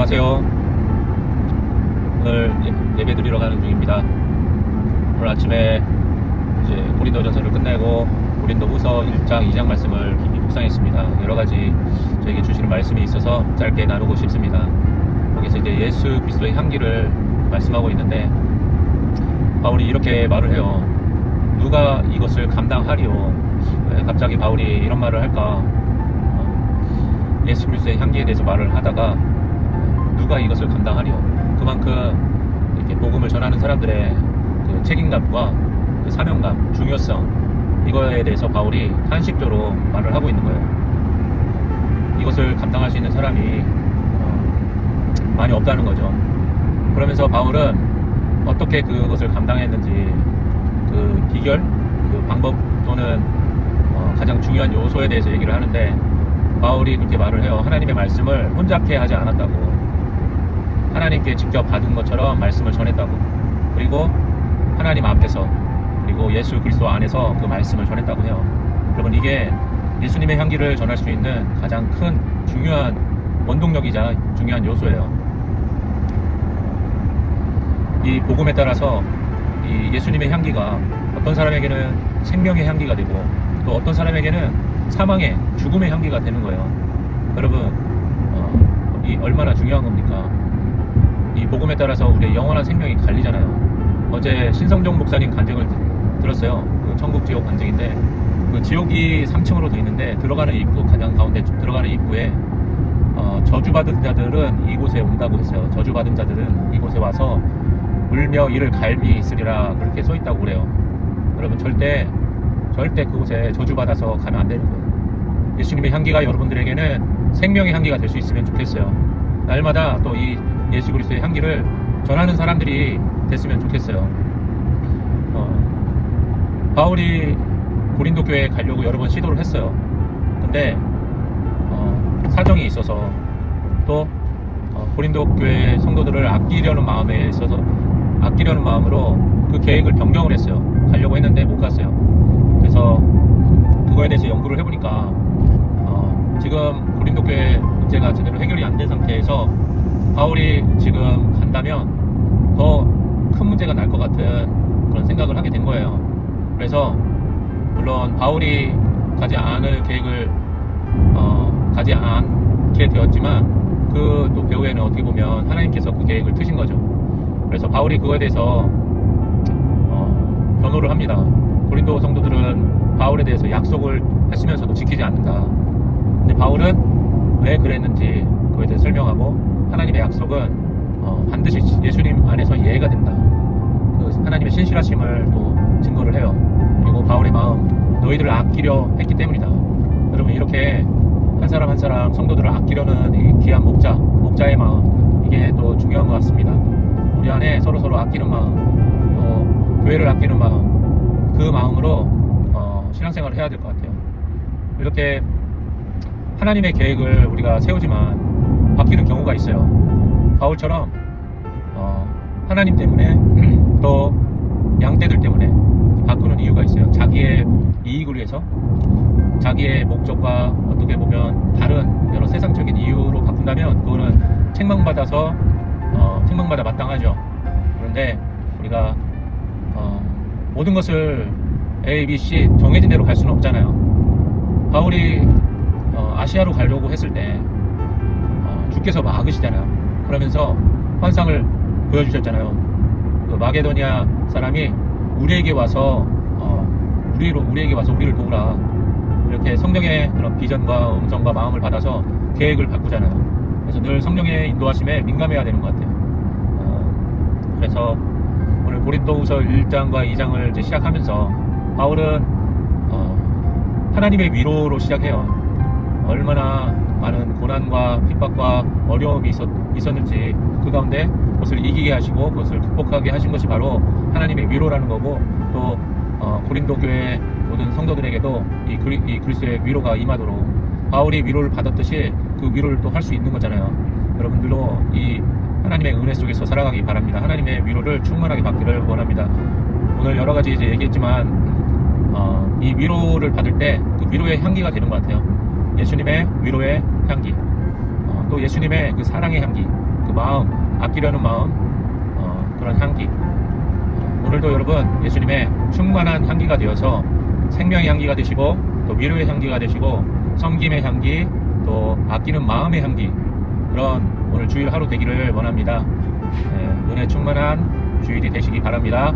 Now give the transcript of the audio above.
안녕하세요. 오늘 예배 드리러 가는 중입니다. 오늘 아침에 이제 고린도전서를 끝내고 고린도후서 1장, 2장 말씀을 깊이 묵상했습니다. 여러 가지 저에게 주시는 말씀이 있어서 짧게 나누고 싶습니다. 거기서 이제 예수 그리스도의 향기를 말씀하고 있는데 바울이 이렇게 말을 해요. 누가 이것을 감당하리요? 왜 갑자기 바울이 이런 말을 할까? 예수 그리스도의 향기에 대해서 말을 하다가 누가 이것을 감당하리요? 그만큼 이렇게 복음을 전하는 사람들의 그 책임감과 그 사명감, 중요성, 이거에 대해서 바울이 탄식적으로 말을 하고 있는 거예요. 이것을 감당할 수 있는 사람이 많이 없다는 거죠. 그러면서 바울은 어떻게 그것을 감당했는지 그 비결, 그 방법 또는 가장 중요한 요소에 대해서 얘기를 하는데, 바울이 그렇게 말을 해요. 하나님의 말씀을 혼잡해 하지 않았다고. 하나님께 직접 받은 것처럼 말씀을 전했다고. 그리고 하나님 앞에서, 그리고 예수 그리스도 안에서 그 말씀을 전했다고 해요. 여러분, 이게 예수님의 향기를 전할 수 있는 가장 큰 중요한 원동력이자 중요한 요소예요. 이 복음에 따라서 이 예수님의 향기가 어떤 사람에게는 생명의 향기가 되고, 또 어떤 사람에게는 사망의, 죽음의 향기가 되는 거예요. 여러분, 이 얼마나 중요한 겁니까? 이 복음에 따라서 우리의 영원한 생명이 갈리잖아요. 어제 신성종 목사님 간증을 들었어요. 그 천국 지옥 간증인데, 그 지옥이 3층으로 돼 있는데 들어가는 입구, 가장 가운데 들어가는 입구에 저주받은 자들은 이곳에 온다고 했어요. 저주받은 자들은 이곳에 와서 울며 이를 갈미 있으리라, 그렇게 써 있다고 그래요. 여러분, 절대 그곳에 저주받아서 가면 안 되는 거예요. 예수님의 향기가 여러분들에게는 생명의 향기가 될 수 있으면 좋겠어요. 날마다 또 이 예수 그리스도의 향기를 전하는 사람들이 됐으면 좋겠어요. 바울이 고린도 교회에 가려고 여러 번 시도를 했어요. 근데 사정이 있어서, 또 고린도 교회 성도들을 아끼려는 마음으로 그 계획을 변경을 했어요. 가려고 했는데 못 갔어요. 그래서 그거에 대해서 연구를 해보니까 지금 고린도 교회 문제가 제대로 해결이 안 된 상태에서 바울이 지금 간다면 더 큰 문제가 날 것 같은 그런 생각을 하게 된 거예요. 그래서 물론 바울이 가지 않을 계획을 가지 않게 되었지만, 그 또 배후에는 어떻게 보면 하나님께서 그 계획을 트신 거죠. 그래서 바울이 그거에 대해서 변호를 합니다. 고린도 성도들은 바울에 대해서 약속을 했으면서도 지키지 않는다. 근데 바울은 왜 그랬는지 그거에 대해 설명하고, 하나님의 약속은 반드시 예수님 안에서 이해가 된다. 그 하나님의 신실하심을 또 증거를 해요. 그리고 바울의 마음, 너희들을 아끼려 했기 때문이다. 여러분, 이렇게 한 사람 한 사람 성도들을 아끼려는 이 귀한 목자의 마음, 이게 또 중요한 것 같습니다. 우리 안에 서로 아끼는 마음, 또 교회를 아끼는 마음, 그 마음으로 신앙생활을 해야 될 것 같아요. 이렇게 하나님의 계획을 우리가 세우지만 바뀌는 경우가 있어요. 바울처럼 하나님 때문에 또 양떼들 때문에 바꾸는 이유가 있어요. 자기의 이익을 위해서, 자기의 목적과 어떻게 보면 다른 여러 세상적인 이유로 바꾼다면 그거는 책망받아 마땅하죠. 그런데 우리가 모든 것을 A, B, C 정해진 대로 갈 수는 없잖아요. 바울이 아시아로 가려고 했을 때 주께서 막으시잖아요. 그러면서 환상을 보여주셨잖아요. 그 마게도니아 사람이 우리에게 와서 우리를 도우라, 이렇게 성령의 그런 비전과 음성과 마음을 받아서 계획을 바꾸잖아요. 그래서 늘 성령의 인도하심에 민감해야 되는 것 같아요. 그래서 오늘 고린도후서 1장과 2장을 이제 시작하면서 바울은 하나님의 위로로 시작해요. 얼마나 많은 고난과 핍박과 어려움이 있었는지, 그 가운데 그것을 이기게 하시고 그것을 극복하게 하신 것이 바로 하나님의 위로라는 거고, 또 고린도 교회 모든 성도들에게도 이 그리스도의 위로가 임하도록 바울이 위로를 받았듯이 그 위로를 또 할 수 있는 거잖아요. 여러분들도 이 하나님의 은혜 속에서 살아가기 바랍니다. 하나님의 위로를 충만하게 받기를 원합니다. 오늘 여러 가지 이제 얘기했지만 이 위로를 받을 때 그 위로의 향기가 되는 것 같아요. 예수님의 위로의 향기, 또 예수님의 그 사랑의 향기, 그 마음, 아끼려는 마음, 그런 향기. 오늘도 여러분 예수님의 충만한 향기가 되어서 생명의 향기가 되시고 또 위로의 향기가 되시고 섬김의 향기, 또 아끼는 마음의 향기, 그런 오늘 주일 하루 되기를 원합니다. 은혜 충만한 주일이 되시기 바랍니다.